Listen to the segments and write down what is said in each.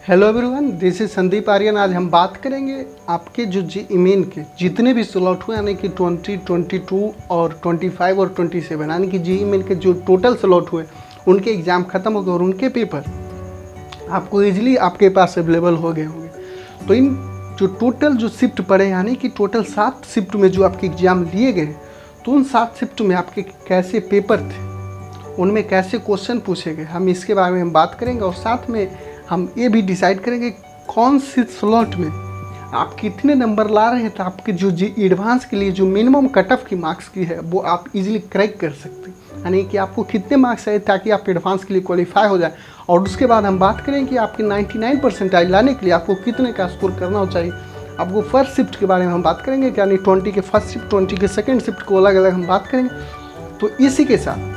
Hello everyone, this is Sandeep Aryan. आज हम बात करेंगे आपके जो जेईई मेन के जितने भी स्लॉट हुए यानी कि 20, 22 और 25 और 27 यानी कि जेईई मेन के जो टोटल स्लॉट हुए उनके एग्ज़ाम ख़त्म हो गए और उनके पेपर आपको ईजिली आपके पास अवेलेबल हो गए होंगे। तो इन जो टोटल जो शिफ्ट पड़े यानी कि टोटल 7 शिफ्ट में जो आपके एग्ज़ाम लिए गए, तो उन 7 शिफ्ट में आपके कैसे पेपर थे, उनमें कैसे क्वेश्चन पूछे गए, हम इसके बारे में हम बात करेंगे। और साथ में हम ये भी डिसाइड करेंगे कौन सी स्लॉट में आप कितने नंबर ला रहे हैं, तो आपके जो एडवांस के लिए जो मिनिमम कट ऑफ की मार्क्स की है वो आप इजीली क्रैक कर सकते हैं, यानी कि आपको कितने मार्क्स चाहिए ताकि आप एडवांस के लिए क्वालिफाई हो जाए। और उसके बाद हम बात करें कि आपके 99 परसेंटाइल लाने के लिए आपको कितने का स्कोर करना चाहिए। आपको फर्स्ट शिफ्ट के बारे में हम बात करेंगे, यानी 20 के फर्स्ट शिफ्ट 20 के सेकेंड शिफ्ट को अलग अलग हम बात करेंगे। तो इसी के साथ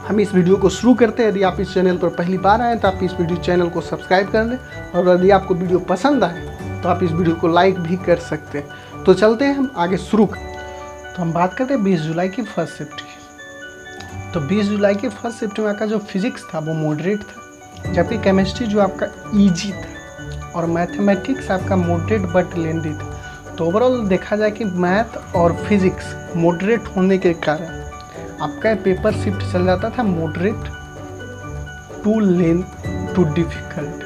हम इस वीडियो को शुरू करते हैं। यदि आप इस चैनल पर पहली बार आए तो आप इस वीडियो चैनल को सब्सक्राइब कर लें, और यदि आपको वीडियो पसंद आए तो आप इस वीडियो को लाइक भी कर सकते हैं। तो चलते हैं हम आगे शुरू। तो हम बात करते हैं 20 जुलाई की फर्स्ट शिफ्ट की। तो 20 जुलाई की फर्स्ट शिफ्ट में आपका जो फिजिक्स था वो मॉडरेट था, जबकि केमिस्ट्री जो आपका ईजी था, और मैथमेटिक्स आपका मॉडरेट बट लेंदी था। तो ओवरऑल देखा जाए कि मैथ और फिजिक्स मॉडरेट होने के कारण आपका पेपर शिफ्ट चल जाता था moderate to length to difficult,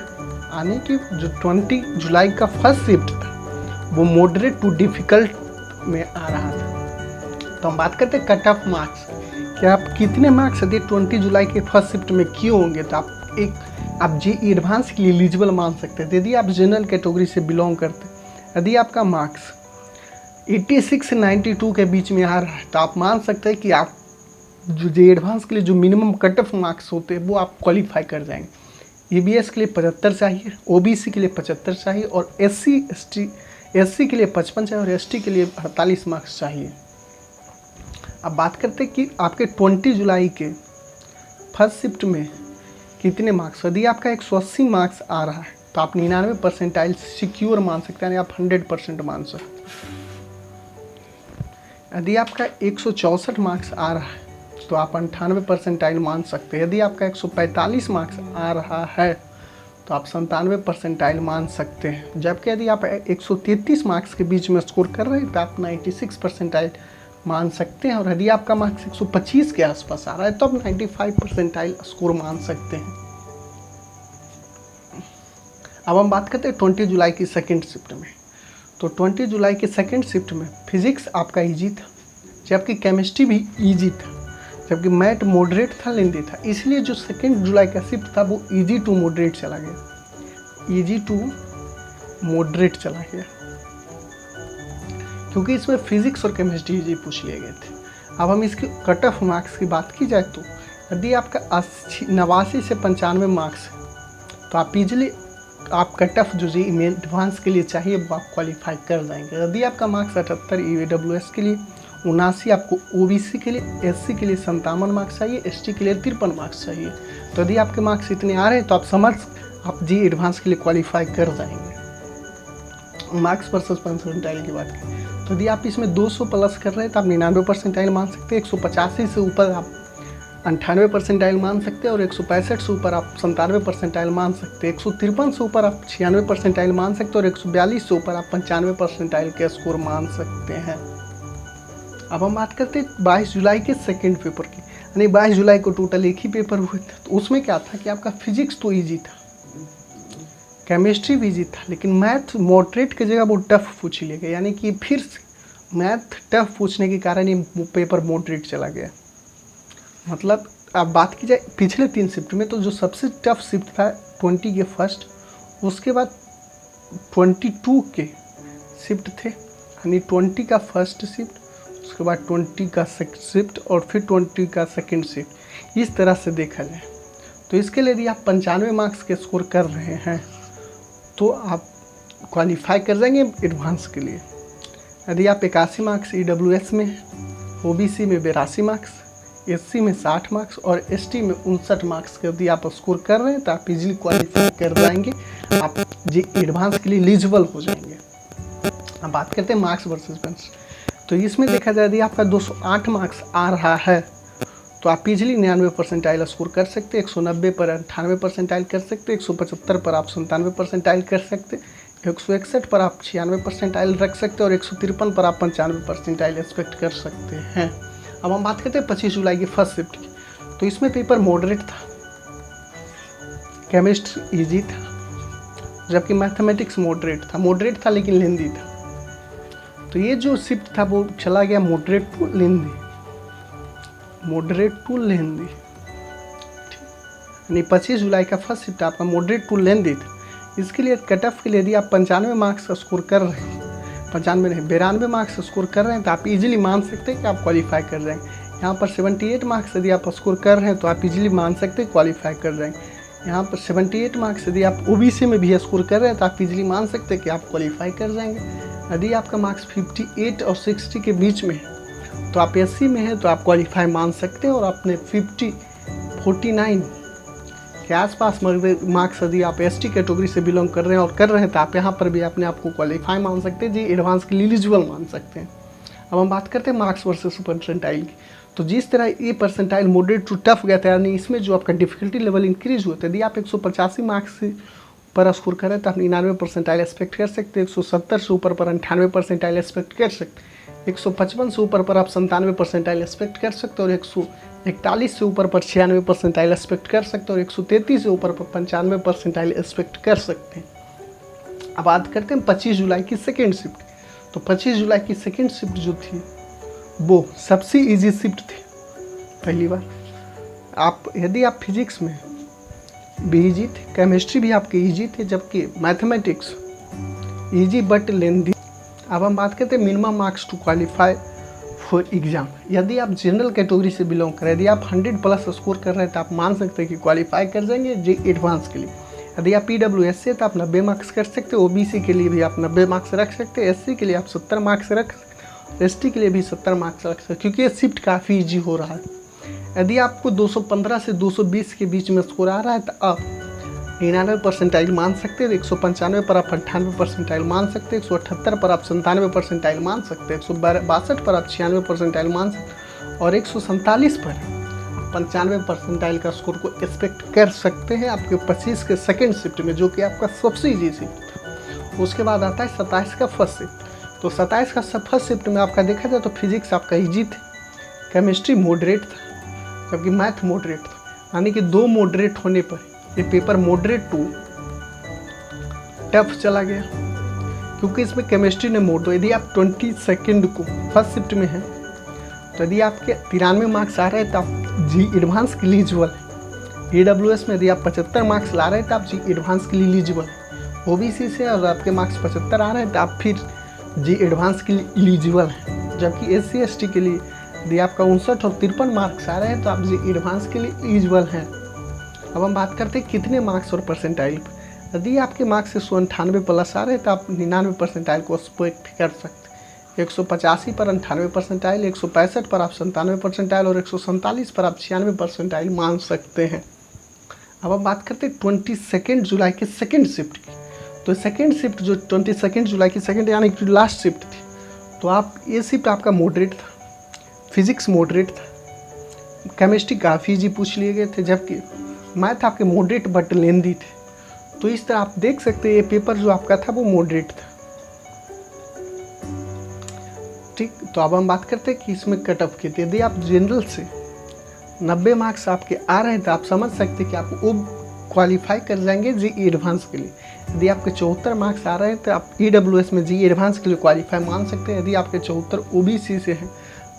यानी कि जो 20 जुलाई का फर्स्ट शिफ्ट था वो मॉडरेट टू डिफ़िकल्ट में आ रहा था। तो हम बात करते हैं कट ऑफ मार्क्स कि आप कितने मार्क्स यदि 20 जुलाई के फर्स्ट शिफ्ट में किए होंगे तो आप जेईई एडवांस के लिए एलिजिबल मान सकते थे। यदि आप जनरल कैटेगरी से बिलोंग करते, यदि आपका मार्क्स 86 से 92 के बीच में आ रहा है तो आप मान सकते हैं कि आप जो एडवांस के लिए जो मिनिमम कट ऑफ मार्क्स होते हैं वो आप क्वालिफाई कर जाएंगे। ईबीएस के लिए 75 चाहिए, ओबीसी के लिए 75 चाहिए, और एससी के लिए 55 चाहिए, और एसटी के लिए 48 मार्क्स चाहिए। अब बात करते हैं कि आपके 20 जुलाई के फर्स्ट शिफ्ट में कितने मार्क्स। यदि आपका 180 मार्क्स आ रहा है तो आप 99 परसेंटाइल सिक्योर मान सकते हैं, यानी आप 100% मान सकते हैं। यदि आपका 164 मार्क्स आ रहा है तो आप 98 परसेंटाइल मान सकते हैं। यदि आपका 145 मार्क्स आ रहा है तो आप 97 परसेंटाइल मान सकते हैं। जबकि यदि आप 133 मार्क्स के बीच में स्कोर कर रहे हैं तो आप 96 परसेंटाइल मान सकते हैं। और यदि आपका मार्क्स 125 के आसपास आ रहा है तो आप 95 परसेंटाइल स्कोर मान सकते हैं। अब हम बात करते हैं 20 जुलाई की सेकेंड शिफ्ट में। तो 20 जुलाई के सेकेंड शिफ्ट में फिजिक्स आपका ईजी था, जबकि केमिस्ट्री भी ईजी था, जबकि मैथ मॉडरेट था, लेंदी था। इसलिए जो सेकेंड जुलाई का शिफ्ट था वो ईजी टू मॉडरेट चला गया, ईजी टू मॉडरेट चला गया, क्योंकि इसमें फिजिक्स और केमिस्ट्री ईजी पूछ लिए गए थे। अब हम इसके कट ऑफ मार्क्स की बात की जाए तो यदि आपका 89 से 95 मार्क्स है तो आप ईजिली आप कट ऑफ जो जेईई एडवांस के लिए चाहिए वो आप क्वालिफाई कर जाएंगे। यदि आपका मार्क्स 78 ईडब्ल्यूएस के लिए, 79 आपको ओबीसी के लिए, एससी के लिए 57 मार्क्स चाहिए, एसटी के लिए 53 मार्क्स चाहिए। तो यदि आपके मार्क्स इतने आ रहे हैं तो आप जेईई एडवांस के लिए क्वालिफाई कर जाएंगे। मार्क्स वर्सेस परसेंटाइल की बात करें तो यदि आप इसमें 200 प्लस कर रहे हैं तो आप 99 परसेंटाइल मान सकते हैं, 185 से ऊपर आप 98 परसेंटाइल मान सकते हैं, और 165 से ऊपर आप 97 परसेंटाइल मान सकते हैं, 153 से ऊपर आप 96 परसेंटाइल मान सकते हैं, और 142 से ऊपर आप 95 परसेंटाइल के स्कोर मान सकते हैं। अब हम बात करते हैं 22 जुलाई के सेकेंड पेपर की, यानी 22 जुलाई को टोटल एक ही पेपर हुए थे। तो उसमें क्या था कि आपका फिजिक्स तो ईजी था, केमिस्ट्री भी ईजी था, लेकिन मैथ मॉडरेट की जगह वो टफ पूछ लिया गया, यानी कि फिर से मैथ टफ पूछने के कारण ये पेपर मॉडरेट चला गया। मतलब अब बात की जाए पिछले 3 शिफ्ट में, तो जो सबसे टफ शिफ्ट था 20 के फर्स्ट, उसके बाद 22 के शिफ्ट थे, यानी 20 का फर्स्ट शिफ्ट, उसके बाद 20 का सेकंड शिफ्ट, और फिर 20 का सेकंड शिफ्ट। इस तरह से देखा जाए तो इसके लिए यदि आप 95 मार्क्स के स्कोर कर रहे हैं तो आप क्वालिफाई कर जाएंगे एडवांस के लिए। यदि आप 81 मार्क्स ईडब्ल्यूएस में, ओबीसी में 82 मार्क्स, एससी में 60 मार्क्स, और एसटी में 59 मार्क्स के यदि आप स्कोर कर रहे हैं तो आप इजीली क्वालिफाई कर जाएंगे, आप जी एडवांस के लिए एलिजिबल हो जाएंगे। अब बात करते हैं मार्क्स वर्सेस बेंच। तो इसमें देखा जाए यदि आपका 208 मार्क्स आ रहा है तो आप इजीली 99 परसेंटाइल स्कोर कर सकते हैं। 190 पर 98 परसेंटाइल कर सकते हैं, 175 पर आप 97 परसेंटाइल कर सकते हैं, 161 पर आप 96 परसेंटाइल रख सकते हैं और 153 पर आप 95 परसेंटाइल एक्सपेक्ट कर सकते हैं। अब हम बात करते हैं 25 जुलाई की फर्स्ट शिफ्ट की। तो इसमें पेपर मॉडरेट था, केमिस्ट्री ईजी था, जबकि मैथमेटिक्स मॉडरेट था लेकिन लेंदी था। तो ये जो शिफ्ट था वो चला गया मॉडरेट टू लेंदी, यानी 25 जुलाई का फर्स्ट शिफ्ट आपका मॉडरेट टू लेंदी था। इसके लिए कट ऑफ के लिए यदि आप 95 मार्क्स का स्कोर कर रहे हैं, 95 नहीं 92 मार्क्स स्कोर कर रहे हैं, तो आप इजीली मान सकते हैं कि आप क्वालिफाई कर जाएंगे। यहाँ पर 78 मार्क्स यदि आप स्कोर कर रहे हैं तो आप इजीली मान सकते हैं क्वालिफाई कर जाएंगे। यहाँ पर 78 मार्क्स यदि आप ओबीसी में भी स्कोर कर रहे हैं तो आप इजीली मान सकते हैं कि आप क्वालिफाई कर जाएंगे। यदि आपका मार्क्स 58 और 60 के बीच में है तो आप एससी में हैं तो आप क्वालिफाई मान सकते हैं, और अपने 49 के आसपास मार्क्स यदि आप एसटी कैटेगरी से बिलोंग कर रहे हैं तो आप यहाँ पर भी अपने आप को क्वालिफाई मान सकते हैं, जी एडवांस के लिए एलिजिबल मान सकते हैं। अब हम बात करते हैं मार्क्स वर्सेस परसेंटाइल की। तो जिस तरह ये परसेंटाइल मॉडरेट टू टफ गया था, यानी इसमें जो आपका डिफिकल्टी लेवल इंक्रीज हुआ था, यदि आप 185 मार्क्स पर स्कोर करें तो आप 99 परसेंटाइल एक्सपेक्ट कर सकते हैं, 170 से ऊपर पर 98 परसेंटाइल एक्सपेक्ट कर सकते हैं, 155 से ऊपर पर आप 97 परसेंटाइल एक्सपेक्ट कर सकते हैं, और 141 से ऊपर पर 96 परसेंटाइल एक्सपेक्ट कर सकते हैं, और 133 से ऊपर पर 95 परसेंटाइल एक्सपेक्ट कर सकते हैं। अब बात करते हैं 25 जुलाई की सेकेंड शिफ्ट। तो 25 जुलाई की सेकेंड शिफ्ट जो थी वो सबसे इजी शिफ्ट थी। पहली बार यदि आप फिजिक्स में भी इजी थे, केमिस्ट्री भी आपके इजी थे, जबकि मैथमेटिक्स इजी बट लेंदी। अब हम बात करते हैं minimum marks to qualify for exam. यदि आप जनरल कैटेगरी से बिलोंग करें, यदि आप 100 प्लस स्कोर कर रहे हैं तो आप मान सकते हैं कि क्वालिफाई कर जाएंगे जी एडवांस के लिए। यदि आप PWS से तो आप 90 मार्क्स कर सकते हैं, OBC के लिए भी आप 90 मार्क्स रख सकते हैं, SC के लिए आप 70 मार्क्स रख सकते हैं, ST के लिए भी 70 मार्क्स रख सकते हैं, क्योंकि ये शिफ्ट काफ़ी ईजी हो रहा है। यदि आपको 215 से 220 के बीच में स्कोर आ रहा है तो आप 99 परसेंटाइल मान सकते हैं, 195 पर आप 98 परसेंटाइल मान सकते हैं, 178 पर आप 97 परसेंटाइल मान सकते हैं, 162 पर आप 96 परसेंटाइल मान सकते हैं, और 147 पर 95 परसेंटाइल का स्कोर को एक्सपेक्ट कर सकते हैं आपके 25 के सेकेंड शिफ्ट में, जो कि आपका सबसे ईजी शिफ्ट था। उसके बाद आता है 27 का फर्स्ट शिफ्ट। तो 27 का फर्स्ट शिफ्ट में आपका देखा जाए तो फिजिक्स आपका ईजी था, केमिस्ट्री मॉडरेट था, जबकि मैथ मॉडरेट था, यानी कि 2 मॉडरेट होने पर ये पेपर मॉडरेट टू टफ चला गया, क्योंकि इसमें केमिस्ट्री ने मोड़ दो। यदि आप 22 को फर्स्ट शिफ्ट में हैं तो यदि आपके 93 मार्क्स आ रहे हैं तो आप जी एडवांस के लिए एलिजिबल है। AWS में यदि आप 75 मार्क्स ला रहे हैं तो आप जी एडवांस के लिए एलिजिबल है। OBC से और आपके मार्क्स 75 आ रहे हैं तो आप फिर जी एडवांस के लिए एलिजिबल हैं, जबकि SC ST के लिए यदि आपका 59 और 53 मार्क्स आ रहे हैं तो आप जी एडवांस के लिए एलिजिबल हैं। अब हम बात करते हैं कितने मार्क्स और परसेंटाइल पर। यदि आपके मार्क्स 198 प्लस आ रहे हैं तो आप 99 परसेंटाइल को एक्सपेक्ट कर सकते हैं, 185 पर 98 परसेंटाइल, 165 पर आप 97 परसेंटाइल, और 147 पर आप 96 परसेंटाइल मान सकते हैं। अब हम बात करते हैं 22 जुलाई की सेकेंड शिफ्ट की। तो सेकेंड शिफ्ट जो 22 जुलाई की सेकेंड यानी कि लास्ट शिफ्ट थी, तो आप ये शिफ्ट आपका मॉडरेट था, फिजिक्स मॉडरेट था, केमिस्ट्री काफ़ी ईजी पूछ लिए गए थे, जबकि मैथ आपके मॉडरेट बट लेंदी थे। तो इस तरह आप देख सकते हैं ये पेपर जो आपका था वो मॉडरेट था। ठीक, तो अब हम बात करते हैं कि इसमें कट ऑफ कितने। यदि आप जनरल से 90 मार्क्स आपके आ रहे हैं तो आप समझ सकते हैं कि आप वो क्वालिफाई कर जाएंगे जी एडवांस के लिए। यदि आपके 74 मार्क्स आ रहे हैं तो आप AWS में जी एडवांस के लिए क्वालिफाई मान सकते हैं। यदि आपके 74 OBC से हैं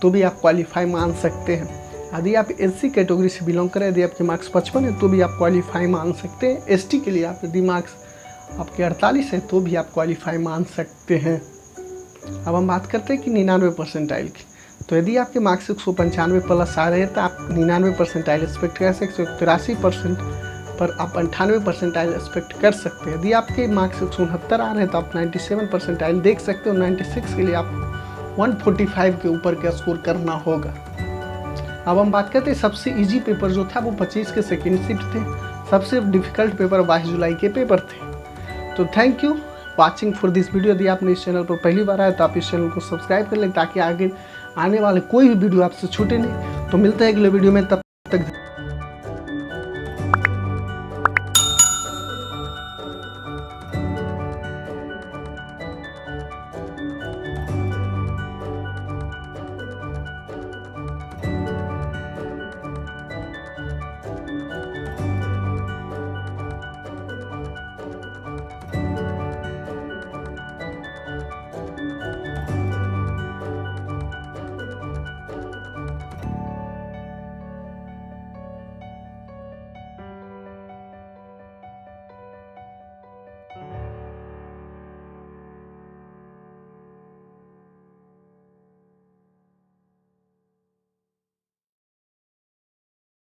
तो भी आप क्वालिफाई मान सकते हैं। यदि आप SC कैटेगरी से बिलोंग करें, यदि आपके मार्क्स 55 है तो भी आप क्वालिफाई मान सकते हैं। ST के लिए आप यदि मार्क्स आपके 48 है तो भी आप क्वालिफाई मान सकते हैं। अब हम बात करते हैं कि 99 परसेंटाइल की। तो यदि आपके मार्क्स 195 प्लस आ रहे हैं तो आप 99 परसेंटाइल एक्सपेक्ट कर सकते हो, 83% पर आप 98 परसेंटाइल एक्सपेक्ट कर सकते हैं। यदि आपके मार्क्स 169 आ रहे हैं तो आप 97 परसेंटाइल देख सकते हो। 96 के लिए आप 145 के ऊपर का स्कोर करना होगा। अब हम बात करते हैं सबसे इजी पेपर जो था वो 25 के सेकेंड शिफ्ट थे। सबसे डिफिकल्ट पेपर 22 जुलाई के पेपर थे। तो thank you watching for this video. यदि आपने इस चैनल पर पहली बार आया तो आप इस चैनल को सब्सक्राइब कर लें ताकि आगे आने वाले कोई भी वीडियो आपसे छूटे नहीं। तो मिलते हैं अगले वीडियो में, तब